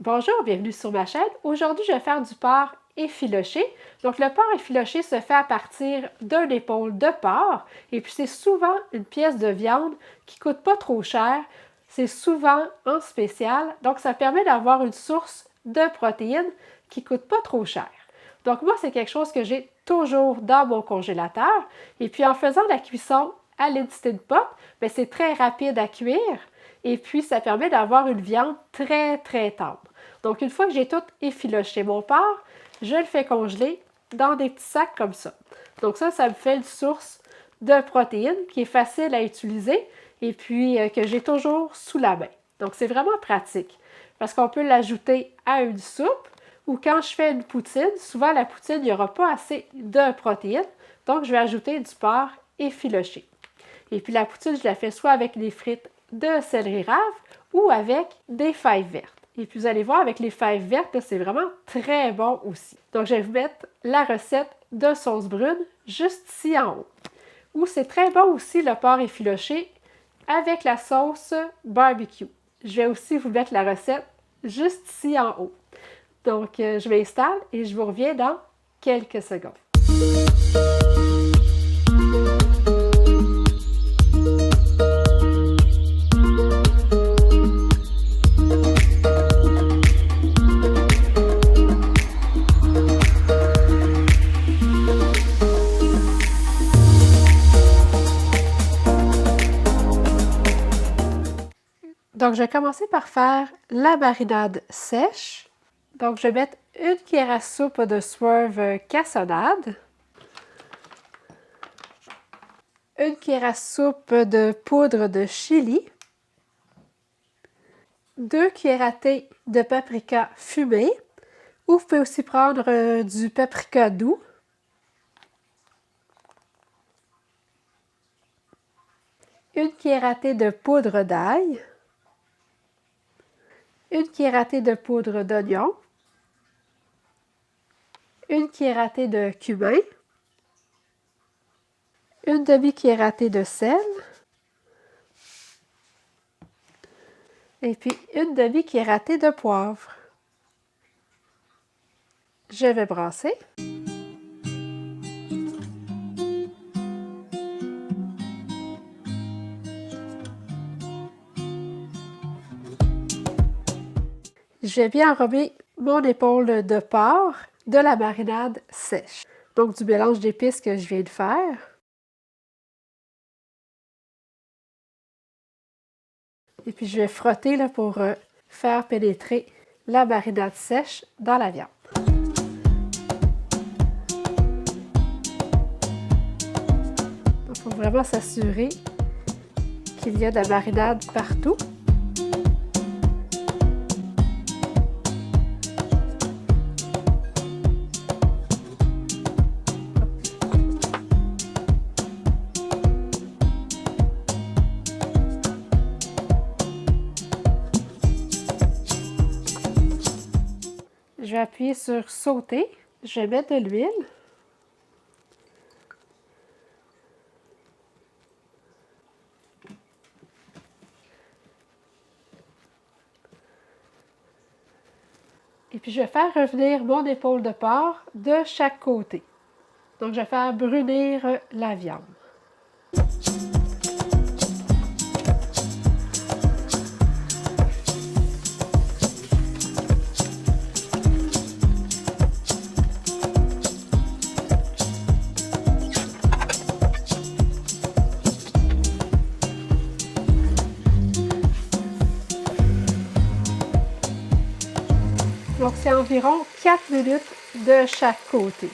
Bonjour, bienvenue sur ma chaîne. Aujourd'hui, je vais faire du porc effiloché. Donc, le porc effiloché se fait à partir d'une épaule de porc. Et puis, c'est souvent une pièce de viande qui ne coûte pas trop cher. C'est souvent en spécial. Donc, ça permet d'avoir une source de protéines qui ne coûte pas trop cher. Donc, moi, c'est quelque chose que j'ai toujours dans mon congélateur. Et puis, en faisant la cuisson à l'Instant Pot, c'est très rapide à cuire. Et puis, ça permet d'avoir une viande très, très tendre. Donc, une fois que j'ai tout effiloché mon porc, je le fais congeler dans des petits sacs comme ça. Donc ça me fait une source de protéines qui est facile à utiliser et puis que j'ai toujours sous la main. Donc, c'est vraiment pratique parce qu'on peut l'ajouter à une soupe ou quand je fais une poutine, souvent la poutine, il n'y aura pas assez de protéines. Donc, je vais ajouter du porc effiloché. Et puis, la poutine, je la fais soit avec des frites de céleri rave ou avec des fèves vertes. Et puis vous allez voir, avec les fèves vertes, c'est vraiment très bon aussi. Donc je vais vous mettre la recette de sauce brune juste ici en haut. Ou c'est très bon aussi le porc effiloché avec la sauce barbecue. Je vais aussi vous mettre la recette juste ici en haut. Donc je m'installe et je vous reviens dans quelques secondes. Donc, je vais commencer par faire la marinade sèche. Donc, je vais mettre une cuillère à soupe de Swerve cassonade, une cuillère à soupe de poudre de chili, 2 cuillères à thé de paprika fumé, ou vous pouvez aussi prendre du paprika doux, une cuillère à thé de poudre d'ail, une cuillère à thé de poudre d'oignon, une cuillère à thé de cumin, une demi-cuillère à thé de sel, et puis une demi-cuillère à thé de poivre. Je vais brasser. Je vais bien enrober mon épaule de porc de la marinade sèche. Donc du mélange d'épices que je viens de faire. Et puis je vais frotter là, pour faire pénétrer la marinade sèche dans la viande. Il faut vraiment s'assurer qu'il y a de la marinade partout. Je vais appuyer sur sauter. Je vais mettre de l'huile. Et puis je vais faire revenir mon épaule de porc de chaque côté. Donc je vais faire brunir la viande. Donc, c'est environ 4 minutes de chaque côté.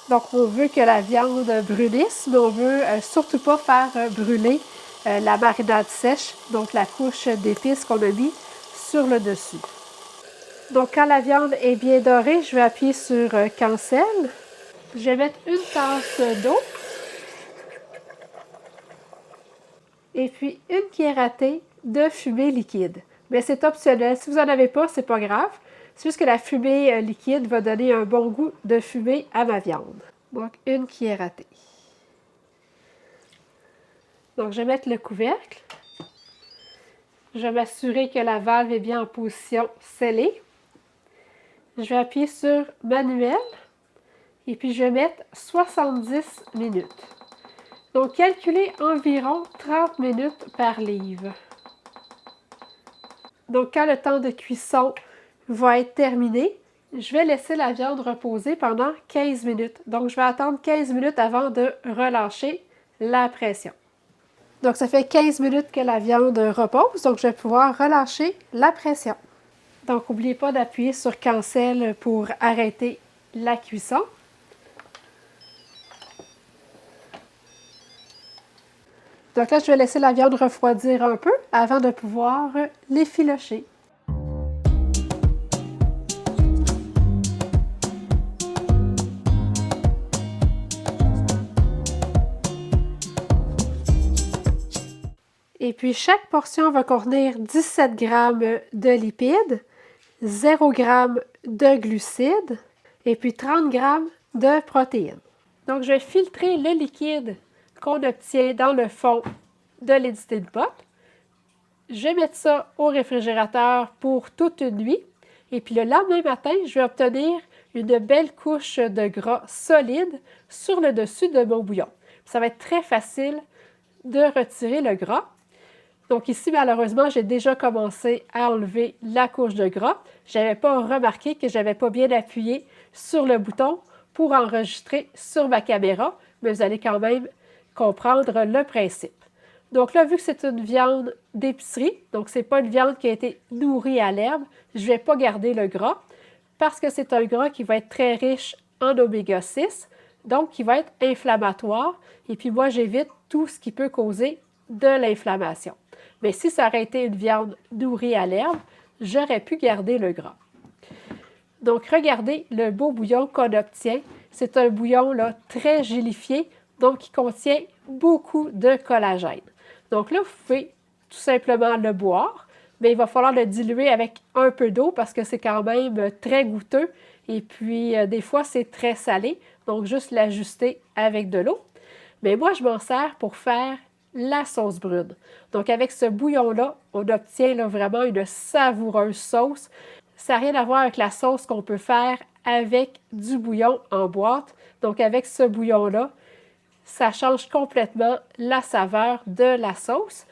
Donc, on veut que la viande brunisse, mais on ne veut surtout pas faire brûler la marinade sèche, donc la couche d'épices qu'on a mis sur le dessus. Donc, quand la viande est bien dorée, je vais appuyer sur Cancel. Je vais mettre une tasse d'eau. Et puis, une cuillère à thé de fumée liquide. Mais c'est optionnel. Si vous n'en avez pas, c'est pas grave. C'est juste que la fumée liquide va donner un bon goût de fumée à ma viande. Donc, une cuillère à thé. Donc, je vais mettre le couvercle. Je vais m'assurer que la valve est bien en position scellée. Je vais appuyer sur manuel et puis je vais mettre 70 minutes. Donc, calculez environ 30 minutes par livre. Donc, quand le temps de cuisson va être terminé, je vais laisser la viande reposer pendant 15 minutes. Donc, je vais attendre 15 minutes avant de relâcher la pression. Donc, ça fait 15 minutes que la viande repose, donc je vais pouvoir relâcher la pression. Donc, n'oubliez pas d'appuyer sur Cancel pour arrêter la cuisson. Donc là, je vais laisser la viande refroidir un peu avant de pouvoir l'effilocher. Et puis, chaque portion va contenir 17 g de lipides, 0 g de glucides et puis 30 g de protéines. Donc, je vais filtrer le liquide qu'on obtient dans le fond de l'Edited Pot. Je vais mettre ça au réfrigérateur pour toute une nuit. Et puis, le lendemain matin, je vais obtenir une belle couche de gras solide sur le dessus de mon bouillon. Ça va être très facile de retirer le gras. Donc ici, malheureusement, j'ai déjà commencé à enlever la couche de gras. Je n'avais pas remarqué que je n'avais pas bien appuyé sur le bouton pour enregistrer sur ma caméra, mais vous allez quand même comprendre le principe. Donc là, vu que c'est une viande d'épicerie, donc ce n'est pas une viande qui a été nourrie à l'herbe, je ne vais pas garder le gras parce que c'est un gras qui va être très riche en oméga 6, donc qui va être inflammatoire. Et puis moi, j'évite tout ce qui peut causer de l'inflammation. Mais si ça aurait été une viande nourrie à l'herbe, j'aurais pu garder le gras. Donc, regardez le beau bouillon qu'on obtient. C'est un bouillon là, très gélifié, donc qui contient beaucoup de collagène. Donc là, vous pouvez tout simplement le boire, mais il va falloir le diluer avec un peu d'eau parce que c'est quand même très goûteux et puis des fois, c'est très salé, donc juste l'ajuster avec de l'eau. Mais moi, je m'en sers pour faire la sauce brune. Donc, avec ce bouillon-là, on obtient là, vraiment une savoureuse sauce. Ça n'a rien à voir avec la sauce qu'on peut faire avec du bouillon en boîte. Donc, avec ce bouillon-là, ça change complètement la saveur de la sauce.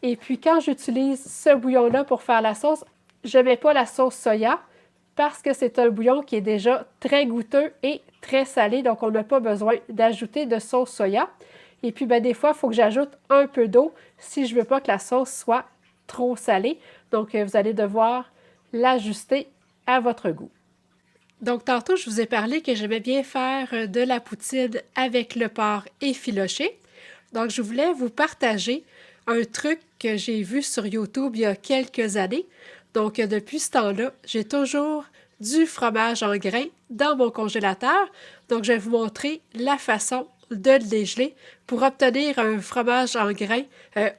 Et puis, quand j'utilise ce bouillon-là pour faire la sauce, je ne mets pas la sauce soya parce que c'est un bouillon qui est déjà très goûteux et très salé. Donc, on n'a pas besoin d'ajouter de sauce soya. Et puis, des fois, il faut que j'ajoute un peu d'eau si je ne veux pas que la sauce soit trop salée. Donc, vous allez devoir l'ajuster à votre goût. Donc, tantôt, je vous ai parlé que j'aimais bien faire de la poutine avec le porc effiloché. Donc, je voulais vous partager un truc que j'ai vu sur YouTube il y a quelques années. Donc, depuis ce temps-là, j'ai toujours du fromage en grains dans mon congélateur. Donc, je vais vous montrer la façon de le dégeler pour obtenir un fromage en grains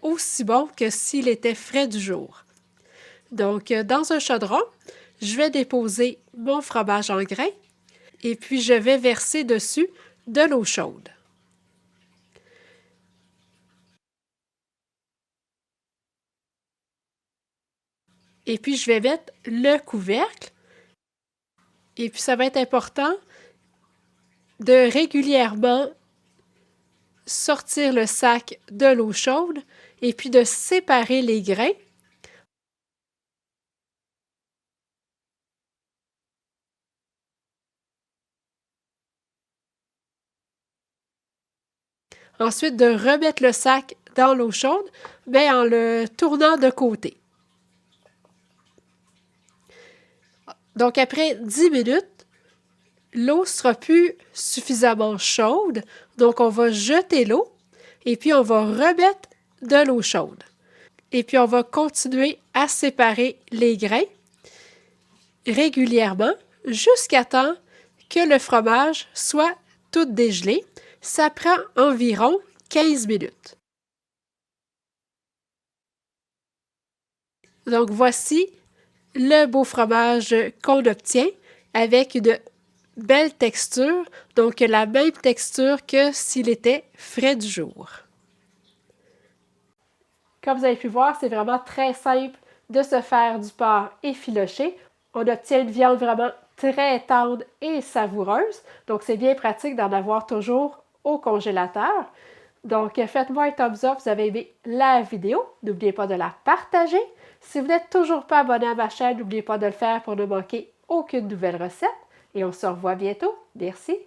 aussi bon que s'il était frais du jour. Donc, dans un chaudron, je vais déposer mon fromage en grains et puis je vais verser dessus de l'eau chaude. Et puis, je vais mettre le couvercle. Et puis, ça va être important de régulièrement sortir le sac de l'eau chaude et puis de séparer les grains. Ensuite, de remettre le sac dans l'eau chaude, mais en le tournant de côté. Donc, après 10 minutes, l'eau ne sera plus suffisamment chaude, donc on va jeter l'eau et puis on va remettre de l'eau chaude. Et puis on va continuer à séparer les grains régulièrement jusqu'à temps que le fromage soit tout dégelé. Ça prend environ 15 minutes. Donc voici le beau fromage qu'on obtient avec une belle texture, donc la même texture que s'il était frais du jour. Comme vous avez pu voir, c'est vraiment très simple de se faire du porc effiloché. On obtient une viande vraiment très tendre et savoureuse. Donc, c'est bien pratique d'en avoir toujours au congélateur. Donc, faites-moi un thumbs up si vous avez aimé la vidéo. N'oubliez pas de la partager. Si vous n'êtes toujours pas abonné à ma chaîne, n'oubliez pas de le faire pour ne manquer aucune nouvelle recette. Et on se revoit bientôt. Merci.